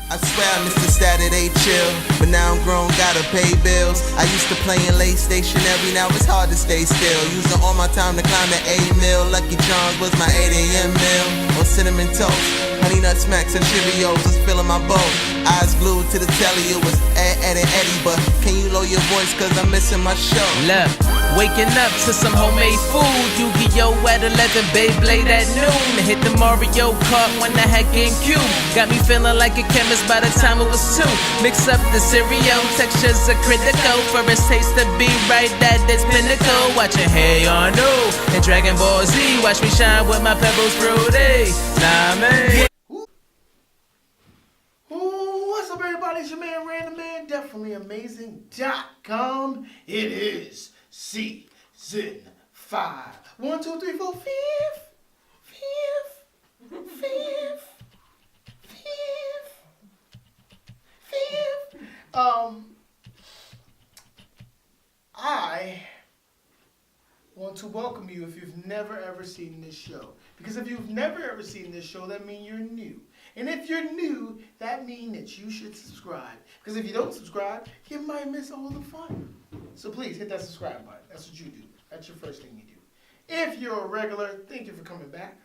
I swear I missed the Saturday chill, but now I'm grown, gotta pay bills. I used to play in late stationary, now it's hard to stay still. Using all my time to climb the A-mill. Lucky Charms was my 8 a.m. meal. On cinnamon toast, honey nut smacks and Cheerios was filling my bowl. Eyes glued to the telly, it was Ed and Eddie. But can you lower your voice, cause I'm missing my show. Look, waking up to some homemade food. Yu-Gi-Oh! At 11, Beyblade at noon. Hit the Mario Kart when I had GameCube. Got me feeling like a chemist by the time it was 2. Mix up the cereal, textures are critical. For its taste to be right at its pinnacle. Watching Hey Arnold and Dragon Ball Z. Watch me shine with my pebbles fruity. Nah, man. What's up, everybody? It's your man, Random Man. Definitely amazing.com. It is season 5. 1, 2, 3, 4, fifth. I want to welcome you if you've never ever seen this show. Because if you've never ever seen this show, that means you're new. And if you're new, that means that you should subscribe. Because if you don't subscribe, you might miss all the fun. So please hit that subscribe button. That's what you do. That's your first thing you do. If you're a regular, thank you for coming back.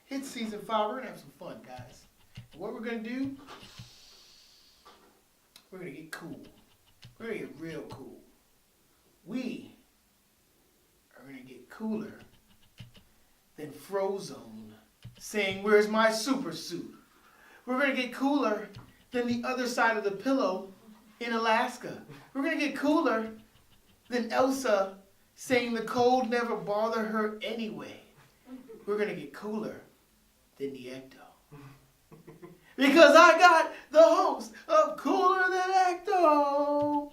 It's season 5. We're going to have some fun, guys. And what we're going to do, we're going to get cool. We're going to get real cool. We are going to get cooler than Frozone saying, "Where's my super suit?" We're going to get cooler than the other side of the pillow in Alaska. We're going to get cooler than Elsa saying the cold never bothered her anyway. We're going to get cooler than the Ecto. Because I got the host of Cooler Than Ecto,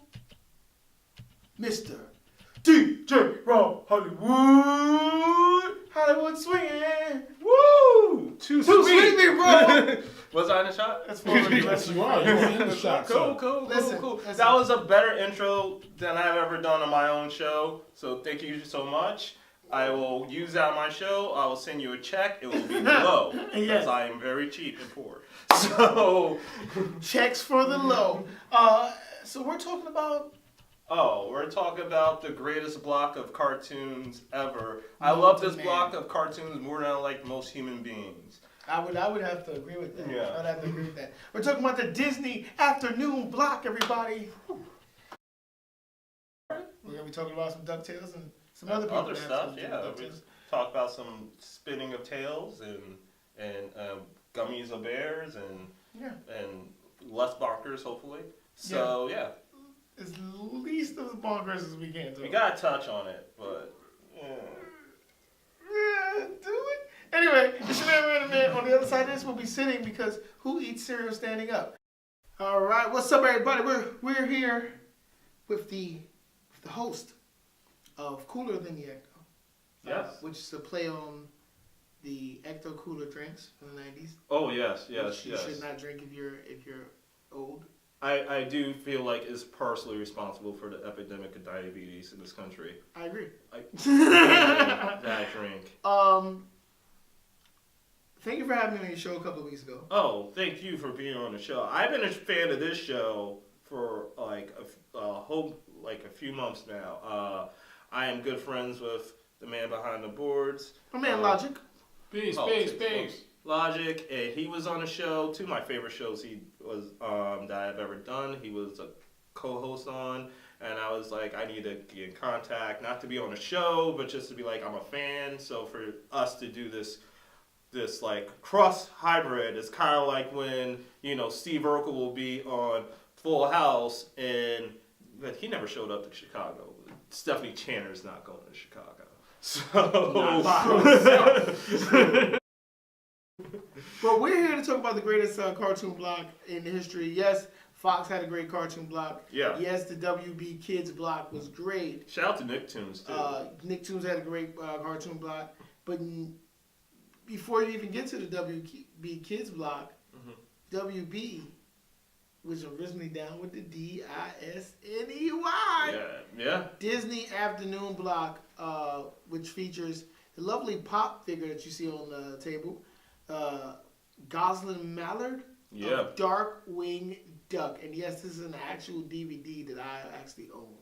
Mr. DJ Rob Hollywood. Hollywood swinging. Woo! Too sweet, bro. Was I in the shot? That's for the rest of you. You were in the shot. Cool. Listen. That was a better intro than I've ever done on my own show. So thank you so much. I will use that on my show. I will send you a check. It will be low because Yes. I am very cheap and poor. So Checks for the low. So we're talking about. we're talking about the greatest block of cartoons ever. I love this block of cartoons more than I like most human beings. I would have to agree with that. Yeah. I'd have to agree with that. We're talking about the Disney afternoon block, everybody. We're gonna be talking about some Ducktales and some other people. Other stuff, yeah. We talk about some spinning of tails and gummies of bears and less bonkers, hopefully. So yeah. As least as bonkers as we can do. We gotta touch on it, but Yeah, do it. Anyway, it's your man, Random Man. On the other side of this, we'll be sitting because who eats cereal standing up? All right, what's up, everybody? We're here with the host of Cooler Than the Ecto. yes. Which is a play on the Ecto Cooler drinks from the 90s. Oh yes. Which you should not drink if you're old. I do feel like it's partially responsible for the epidemic of diabetes in this country. I agree. That drink. Thank you for having me on your show a couple of weeks ago. Oh, thank you for being on the show. I've been a fan of this show for like a few months now. I am good friends with the man behind the boards. My man Logic. Peace. Logic, and he was on the show. 2 of my favorite shows he was that I've ever done. He was a co-host on, and I was like, I need to get in contact, not to be on the show, but just to be like, I'm a fan. So for us to do this like cross hybrid is kind of like when Steve Urkel will be on Full House, but he never showed up to Chicago. Stephanie Channer's not going to Chicago, so. But we're here to talk about the greatest cartoon block in history. Yes, Fox had a great cartoon block. Yeah. Yes, the WB Kids block was great. Shout out to Nicktoons too. Nicktoons had a great cartoon block. But before you even get to the WB Kids block, WB was originally down with the Disney. Yeah. Disney Afternoon block, which features the lovely pop figure that you see on the table. Goslin Mallard, Yeah. of Darkwingduck. And yes, this is an actual DVD that I actually own.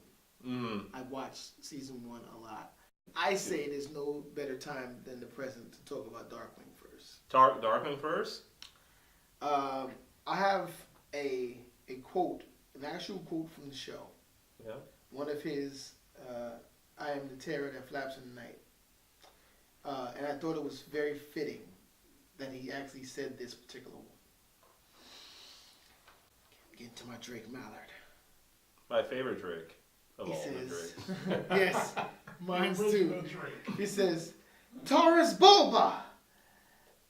I watched season 1 a lot. I say there's no better time than the present to talk about Darkwing first. Darkwing first? I have a quote, an actual quote from the show. Yeah. One of his, I am the terror that flaps in the night. And I thought it was very fitting that he actually said this particular one. Get to my Drake Mallard. My favorite Drake of He all says, the Drakes. yes, mine's too. He says, Taurus Bulba,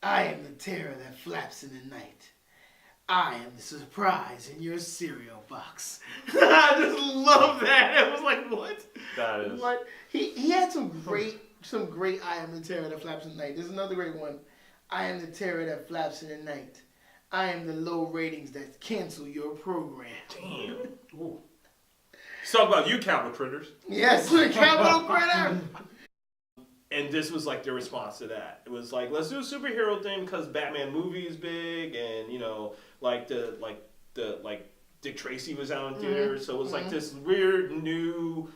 I am the terror that flaps in the night. I am the surprise in your cereal box. I just love that. It was like, what? That is. What? He had some great I am the terror that flaps in the night. There's another great one. I am the terror that flaps in the night. I am the low ratings that cancel your program. Damn. Ooh. Let's talk about you, Capital Critters. Yes, the Capital Critter. And this was like their response to that. It was like, let's do a superhero thing because Batman movie is big, and you know, like Dick Tracy was out in theaters, so it was like this weird new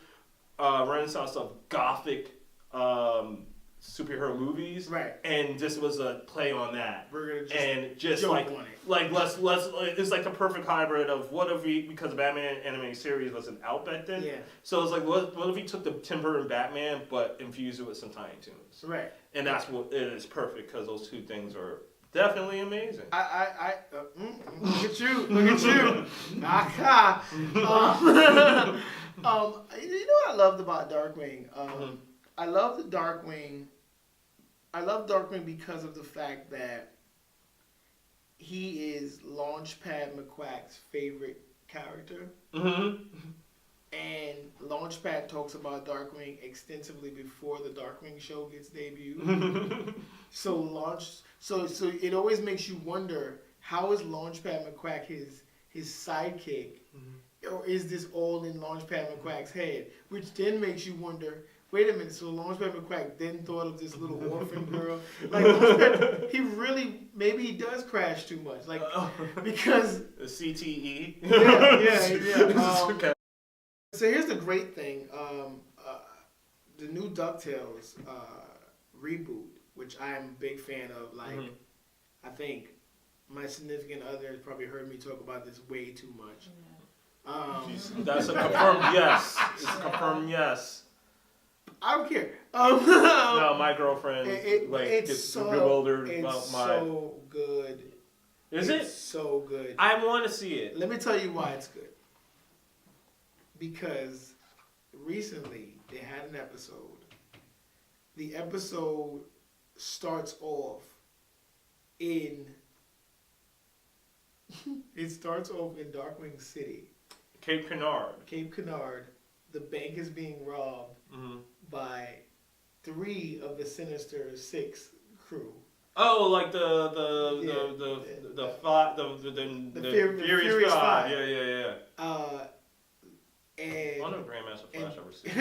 renaissance of gothic superhero movies, Right. And this was a play on that. We're gonna just jump like on it. like let's it's like the perfect hybrid of what if we, because the Batman animated series wasn't out back then, Yeah. so it's like what if he took the Tim Burton Batman but infused it with some Tiny Toons, Right. and that's what it is perfect because those two things are definitely amazing. Look at you. Look at you. Aha. You know what I loved about Darkwing? I love Darkwing because of the fact that he is Launchpad McQuack's favorite character. Mm-hmm. And Launchpad talks about Darkwing extensively before the Darkwing show gets debuted. So it always makes you wonder, how is Launchpad McQuack his sidekick? Or is this all in Launchpad McQuack's head? Which then makes you wonder, wait a minute, so Launchpad McQuack then thought of this little orphan girl? Like, Launchpad, he really, maybe he does crash too much. Like, because... The CTE? Yeah. Okay. So here's the great thing. The new Ducktales reboot, which I'm a big fan of. Like, I think my significant other has probably heard me talk about this way too much. That's a confirmed yes. It's a confirmed yes. I don't care. No, my girlfriend gets so, bewildered it's about my... so good. Is it's it? so good. I want to see it. Let me tell you why it's good. Because recently they had an episode. The episode starts off in Darkwing City. Cape Canaveral. Cape Canaveral. The bank is being robbed by 3 of the Sinister Six crew. Oh, like the Furious Five. Yeah. And One of Grandmaster Flash ever seen.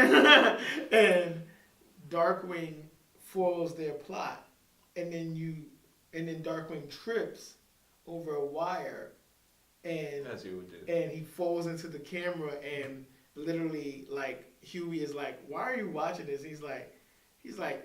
and Darkwing foils their plot, and then Darkwing trips over a wire, and as he would do, and he falls into the camera, and literally, like, Huey is like, "Why are you watching this?" He's like,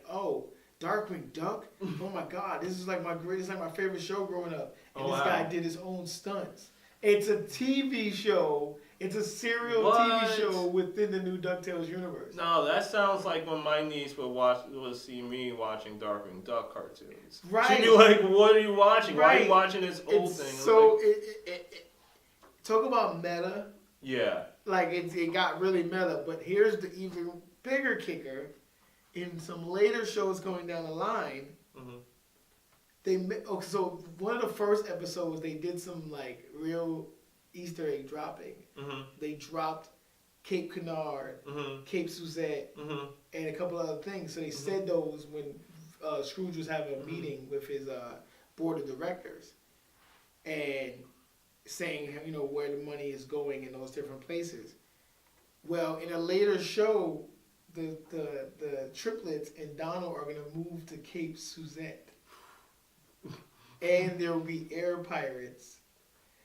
"Oh, Darkwing Duck! Oh my God, this is like my favorite show growing up." And this guy did his own stunts. It's a TV show. It's a serial TV show within the new Ducktales universe. No, that sounds like when my niece would see me watching Darkwing Duck cartoons. Right. She'd be like, "What are you watching? Why are you watching this old thing?" So talk about meta. Yeah. Like it got really meta, but here's the even bigger kicker. In some later shows going down the line, so one of the first episodes they did some like real Easter egg dropping. They dropped Cape Canaveral, Cape Suzette, and a couple other things. So they said those when Scrooge was having a meeting with his board of directors, and saying where the money is going in those different places. Well, in a later show, the triplets and Donald are going to move to Cape Suzette. And there will be air pirates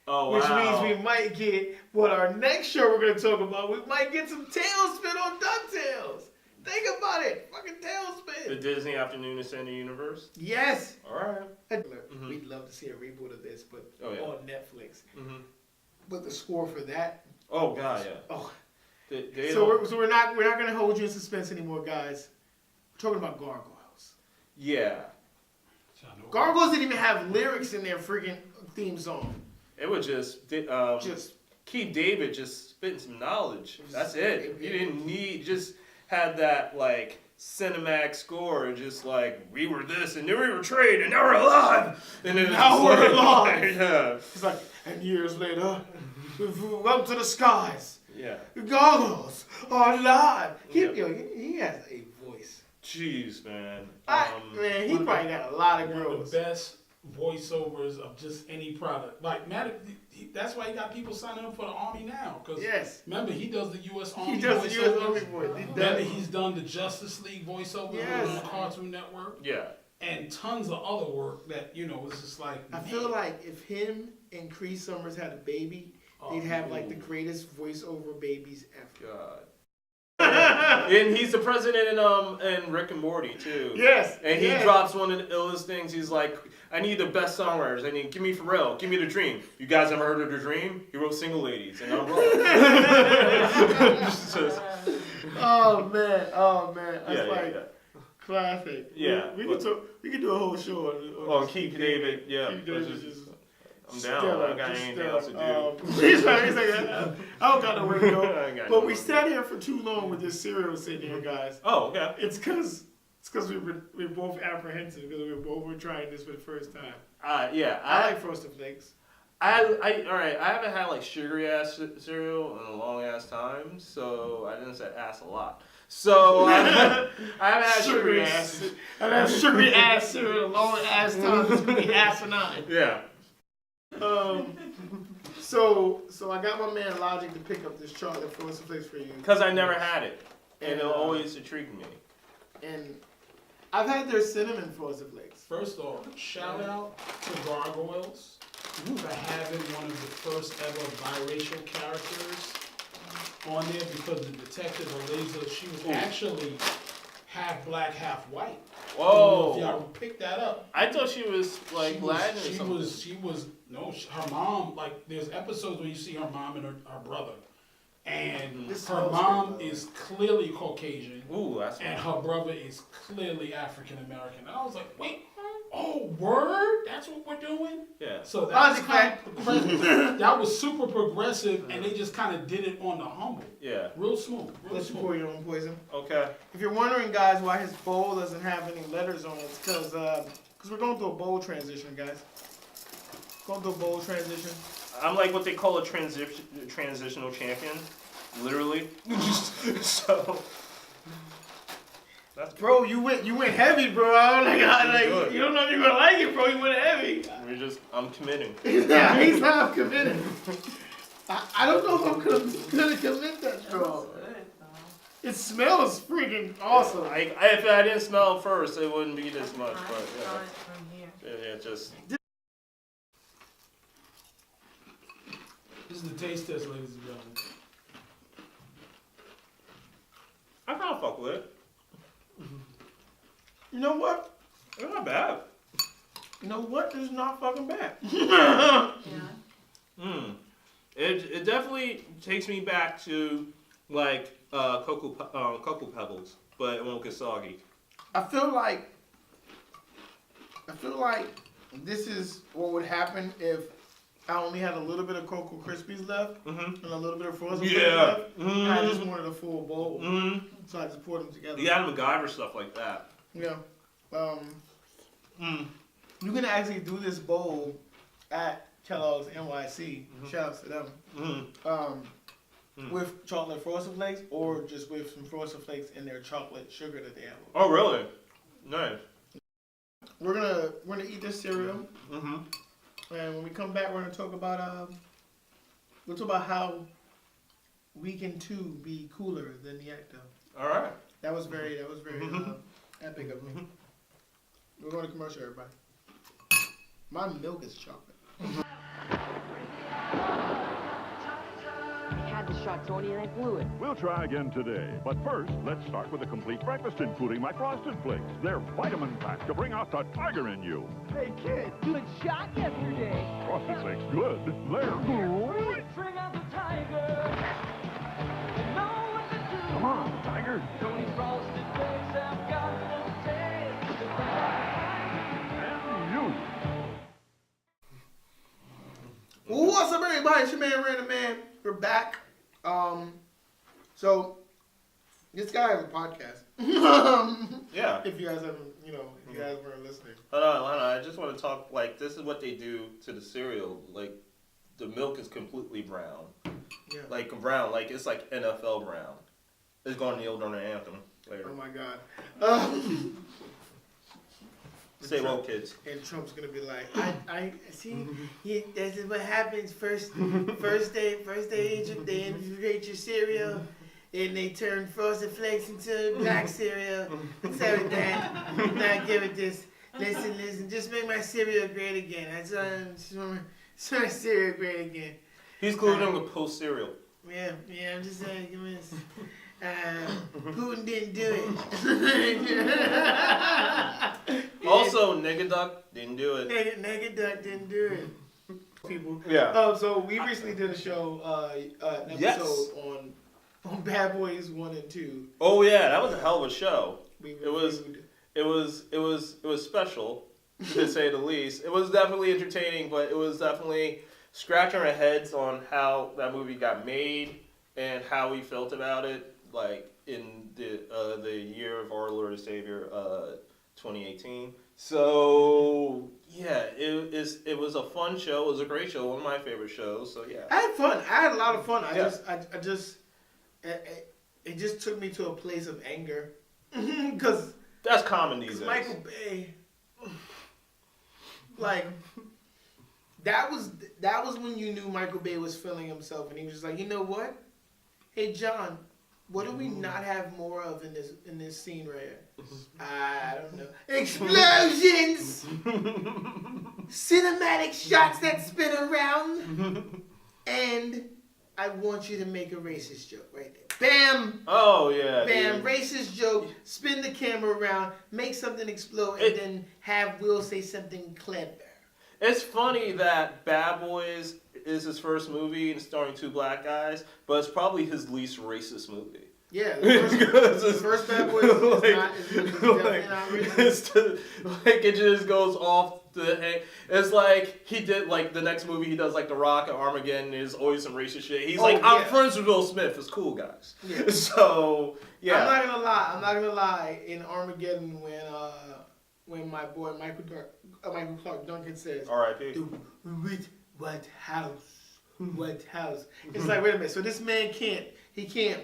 Oh, which wow. means we might get what our next show we're going to talk about. We might get some tailspin on Ducktales. Think about it. Fucking tailspin. The Disney Afternoon Extended Universe? Yes. All right. We'd love to see a reboot of this, but Oh, on Netflix. Mm-hmm. But the score for that. Oh, God, yeah. Oh. They So don't- we're not going to hold you in suspense anymore, guys. We're talking about Gargoyles. Yeah. Gargoyles didn't even have lyrics in their freaking theme song. It was just Keith David just spitting some knowledge. That's it. He didn't need, just had that like cinematic score, just like we were this and then we were trade and now we're alive. And then Now we're alive. Yeah. It's like, and years later, we've up to the skies. Yeah. The Gargoyles are alive. He has a voice. Jeez, man. Man, he probably got a lot of One of girls. the best voiceovers of just any product. Like, that's why he got people signing up for the Army now. Cause Yes. remember, he does the U.S. Army He does the U.S. voiceovers. Army voice. He Remember, does. he's done the Justice League voiceover Yes. on Cartoon Network. Yeah. And tons of other work that, it's just like, I feel like if him and Cree Summers had a baby, they'd have like the greatest voiceover babies ever. God. And he's the president in Rick and Morty too. Yes. And he yes. drops one of the illest things. He's like, I need the best songwriters. I need, give me Pharrell. Give me The Dream. You guys ever heard of The Dream? He wrote Single Ladies, and I'm wrong. Oh man. That's yeah. classic. Yeah, We but- could do a whole show on Keith David, yeah. Keith David just I'm down. I don't got anything else to do. He's like, I don't got nowhere to I go. ain't got But nowhere we to sat here for too long with this cereal sitting here, guys. Oh, okay. It's because we're both apprehensive because we're trying this for the first time. Yeah. I like Frosted Flakes. All right. I haven't had like sugary ass cereal in a long ass time, so I didn't say ass a lot. So I haven't had sugary ass. I've had sugary ass cereal a long ass time. It's gonna be asinine. Yeah. So I got my man Logic to pick up this chocolate Frosted Flakes for you. Because I never had it, and it'll always intrigue me. And I've had their cinnamon Frosted Flakes. First off, shout out to Gargoyles for having one of the first ever biracial characters on there, because the detective Eliza, she was actually half black, half white. Whoa. If y'all pick that up. I thought she was like Latin or something. Her mom, like, there's episodes where you see her mom and her brother. And This her smells mom good, is clearly Caucasian. Ooh, that's And nice. her brother is clearly African American. And I was like, wait, oh, word? That's what we're doing? Yeah. So that was Logic that was super progressive, and they just kind of did it on the humble. Yeah. Real smooth. Real Let you smooth. pour your own poison. Okay. If you're wondering, guys, why his bowl doesn't have any letters on it, it's because we're going through a bowl transition, guys. Going through a bowl transition. I'm like what they call a transitional champion, literally. So. That's Bro, you went heavy, bro. Good. You don't know if you're gonna like it, bro. You went heavy. I'm committing. Yeah, he's not committed. I don't know if I'm gonna commit that strong. It smells freaking awesome. If I didn't smell it first, it wouldn't be this much. But yeah, just. This is the taste test, ladies and gentlemen. I kind of fuck with it. You know what? It's not bad. You know what? It's not fucking bad. It definitely takes me back to like cocoa pebbles, but it won't get soggy. I feel like this is what would happen if I only had a little bit of Cocoa Krispies left and a little bit of Frozen Flakes left. And I just wanted a full bowl, so I just poured them together. You got MacGyver stuff like that. Yeah. You can actually do this bowl at Kellogg's NYC. Shout out to them. With chocolate Frosted Flakes, or just with some Frosted Flakes in their chocolate sugar that they have. Oh, really? Nice. We're gonna eat this cereal, and when we come back, we're gonna talk about how we can too be cooler than the Ecto. All right. That was very epic of me. We're going to commercial, everybody. My milk is chocolate. shot, Tony, and I blew it. We'll try again today. But first, let's start with a complete breakfast, including my Frosted Flakes. They're vitamin-packed to bring out the tiger in you. Hey, kid, good shot yesterday. Frosted Flakes, good. They're great. Bring out the tiger. You know what to do. Come on, tiger. Tony's Frosted Flakes have got the taste. And you. What's up, everybody? It's your man, Random Man. We're back. So this guy has a podcast. Yeah. If you guys haven't, if you guys weren't listening. Hold on. I just want to talk, like, this is what they do to the cereal. Like, the milk is completely brown. Yeah. Like, brown. Like, it's like NFL brown. It's going to kneel during the anthem later. Oh my God. Stay woke, kids. And Trump's gonna be like, I see. This is what happens. First they infiltrate your cereal, and they turn Frosted Flakes into black cereal. So then, now give it this. Listen. Just make my cereal great again. I just want my cereal great again. He's including the post cereal. Yeah. I'm just saying, give me this. Putin didn't do it. Also, Nigga Duck didn't do it. Nigga Duck didn't do it. People. Yeah. So we recently did a show, an episode on Bad Boys 1 and 2. Oh yeah, that was a hell of a show. We It was special, to say the least. It was definitely entertaining, but it was definitely scratching our heads on how that movie got made and how we felt about it, like in the year of our Lord and Savior, 2018. So yeah, it was a fun show. It was a great show. One of my favorite shows. So yeah, I had fun. I had a lot of fun. It just took me to a place of anger because that's common these days. Michael Bay, like that was when you knew Michael Bay was feeling himself, and he was just like, you know what? Hey John, what do we not have more of in this scene right here? I don't know. Explosions! Cinematic shots that spin around. And I want you to make a racist joke right there. Bam! Oh yeah. Bam! Dude. Racist joke. Spin the camera around. Make something explode, and then have Will say something clever. It's funny that Bad Boys is his first movie and starring two black guys, but it's probably his least racist movie. Yeah, the first Bad Boys is definitely not racist. It just goes off the. It's like he did like the next movie he does like The Rock and Armageddon. There's always some racist shit. He's I'm friends with Will Smith. It's cool, guys. Yeah. So yeah. I'm not gonna lie. In Armageddon, when my boy Michael Clark Duncan says, R.I.P. What house? What house? It's like, wait a minute. So this man can't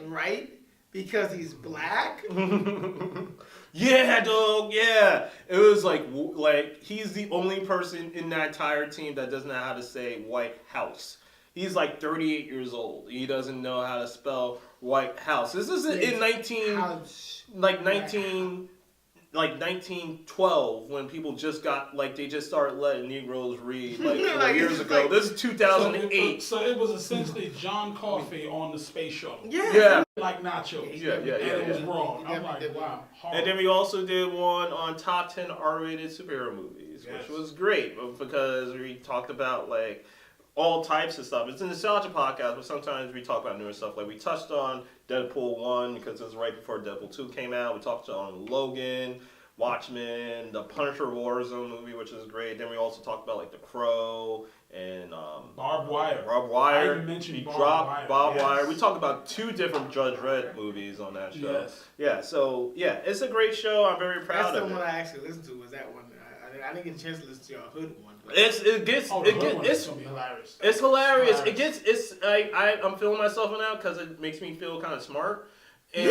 write because he's black? Yeah, dog. Yeah, it was like he's the only person in that entire team that doesn't know how to say White House. He's like 38 years old. He doesn't know how to spell White House. This is in 1912 when people just got they just started letting Negroes read 4 years ago. This is 2008. So it was essentially John Coffey on the space shuttle. Yeah. Like nachos. Yeah. And it was wrong. I'm like, wow. Hard. And then we also did one on top 10 R-rated superhero movies, which was great because we talked about all types of stuff. It's a nostalgia podcast, but sometimes we talk about newer stuff. Like we touched on Deadpool 1 because it was right before Deadpool 2 came out. We talked on Logan, Watchmen, the Punisher Warzone movie, which is great. Then we also talked about The Crow and Barbed Wire. I even mentioned Barbed Wire. We talked about 2 different Judge Dredd movies on that show. Yes. Yeah, so yeah, it's a great show. I'm very proud That's of the it. one I actually listened to was that one. I didn't get a chance to listen to your Hood one. It's gonna be hilarious. It's hilarious. I'm feeling myself now because it makes me feel kind of smart. And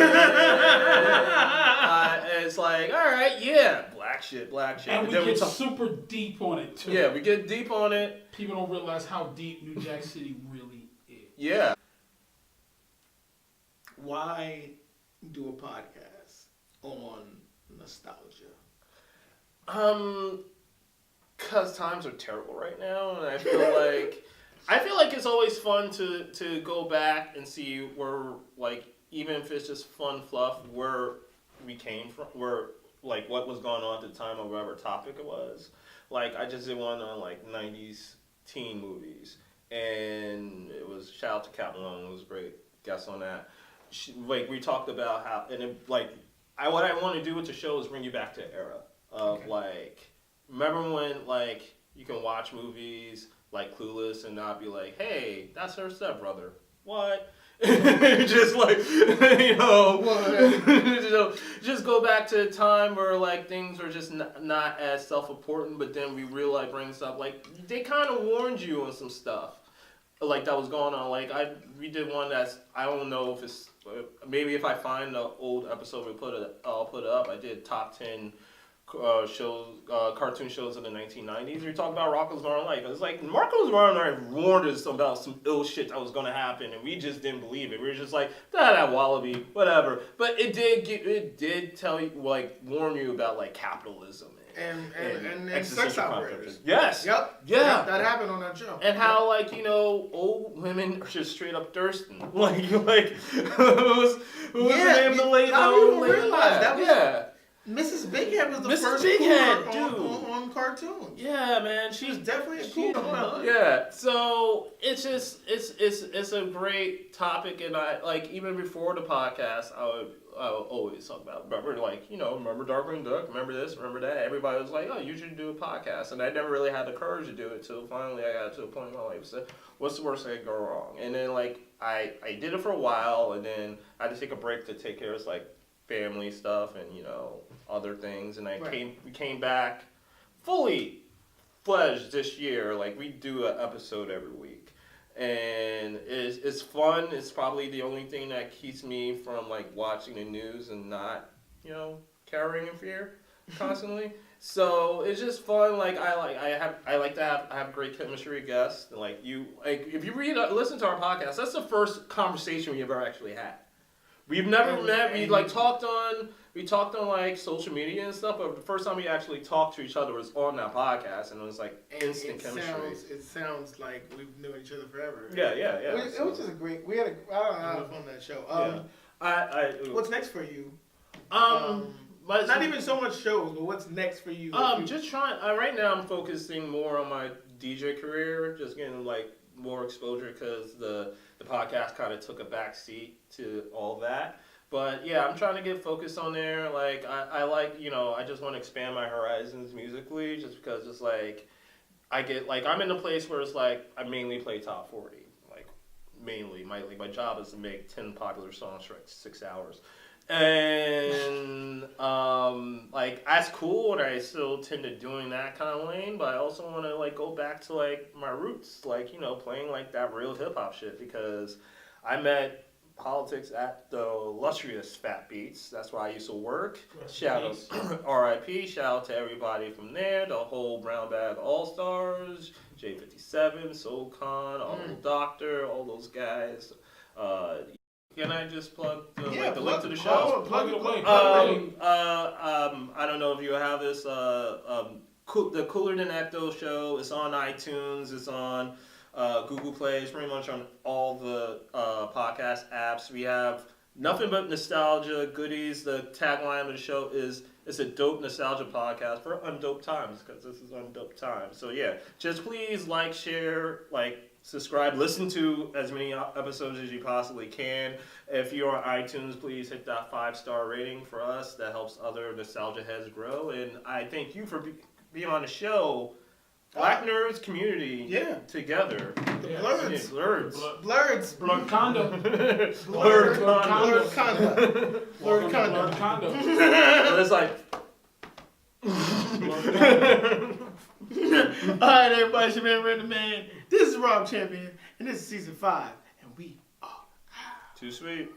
it's like, all right, yeah, black shit. And we get super deep on it too. Yeah, we get deep on it. People don't realize how deep New Jack City really is. Yeah. Why do a podcast on nostalgia? Because times are terrible right now, and I feel like I feel like it's always fun to go back and see where, like, even if it's just fun fluff, where we came from, where, like, what was going on at the time of whatever topic it was. Like, I just did one on, like, 90s teen movies, and it was, shout out to Cat Malone, it was a great guest on that. Like, we talked about how, and it, like, what I want to do with the show is bring you back to the era of, like, remember when, like, you can watch movies like Clueless and not be like, hey, that's her stepbrother. What? Just like, you know, just go back to a time where, like, things were just not as self-important, but then we realized bring stuff, like, they kind of warned you on some stuff, like, that was going on. Like, we did one that's, I don't know if it's, maybe if I find the old episode, I'll put it up. I did top 10 cartoon shows in the 1990s. We talked about Rocko's Modern Life. It's like Rocko's Modern Life warned us about some ill shit that was going to happen, and we just didn't believe it. We were just like, that wallaby, whatever. But it did tell you, like, warn you about, like, capitalism and sex operators. Yes. Yep. Yeah. That happened on that show. And how, like, you know, old women are just straight up thirsting. Like who was the name of the lady? I didn't realize that was. Mrs. Big Head was the Mrs. first Big Head, on cartoons. Yeah, man, she's definitely a cool one. Yeah, so it's just it's a great topic, and I, like, even before the podcast, I would always talk about, remember, like, you know, remember Darkwing Duck, remember this, remember that. Everybody was like, oh, you should do a podcast, and I never really had the courage to do it till finally I got to a point in my life. So what's the worst that could go wrong? And then, like, I did it for a while, and then I had to take a break to take care of, like, family stuff and, you know, other things, and we came back fully fledged this year. Like, we do an episode every week, and it's fun. It's probably the only thing that keeps me from, like, watching the news and not, you know, cowering in fear constantly. So it's just fun. Like, I have great chemistry with guests, and, like, if you listen to our podcast, that's the first conversation we ever actually had. We've never met. We, like, talked on like social media and stuff, but the first time we actually talked to each other was on that podcast, and it was like instant chemistry. It sounds like we've known each other forever. Yeah. It was just a great. We had a lot of fun on that show. What's next for you? Not even so much shows, but what's next for you? Just trying. Right now, I'm focusing more on my DJ career, just getting, like, more exposure, because the podcast kind of took a back seat to all that. But yeah, I'm trying to get focused on there. Like, I like, you know, I just want to expand my horizons musically, just because it's like, I get, like, I'm in a place where it's like, I mainly play top 40. Like, mainly. My job is to make 10 popular songs for, like, 6 hours. And, like, that's cool, and I still tend to doing that kind of lane, but I also want to, like, go back to, like, my roots, like, you know, playing, like, that real hip-hop shit, because I met politics at the illustrious Fat Beats. That's where I used to work. Shout out, R.I.P. Shout out to everybody from there, the whole Brown Bag All-Stars, J57, Soul Khan, Uncle Doctor, all those guys. Can I just plug the link to the show? Plug it away. I don't know if you have this. The Cooler Than Ecto show is on iTunes. It's on Google Play. It's pretty much on all the podcast apps. We have nothing but nostalgia goodies. The tagline of the show is, it's a dope nostalgia podcast for undope times, because this is undope times. So yeah, just please like, share, like, subscribe, listen to as many episodes as you possibly can. If you're on iTunes, please hit that 5-star rating for us. That helps other nostalgia heads grow. And I thank you for being on the show. Black Nerds community together. The Blurds. Blurds. Blurred Condo. Blurred Condo. Blurred Condo. It's like... Alright, everybody, it's your man, Red the Man. This is Rob Champion, and this is season 5, and we are Too sweet.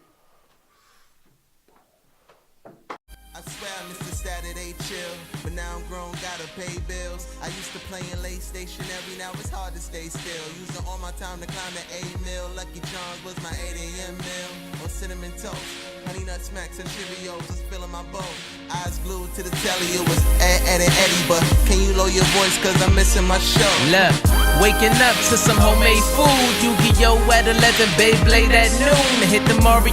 I swear I missed the Saturday chill, but now I'm grown, gotta pay bills. I used to play in late stationary, now it's hard to stay still. Using all my time to climb the A-mill. Lucky Charms was my 8 a.m. meal. On cinnamon toast, honey nut smacks and Cheerios was filling my bowl. Eyes glued to the telly, it was Ed and Eddie, but can you lower your voice cause I'm missing my show? Look, waking up to some homemade food. Yu-Gi-Oh! At 11, Beyblade at noon. Hit the Mario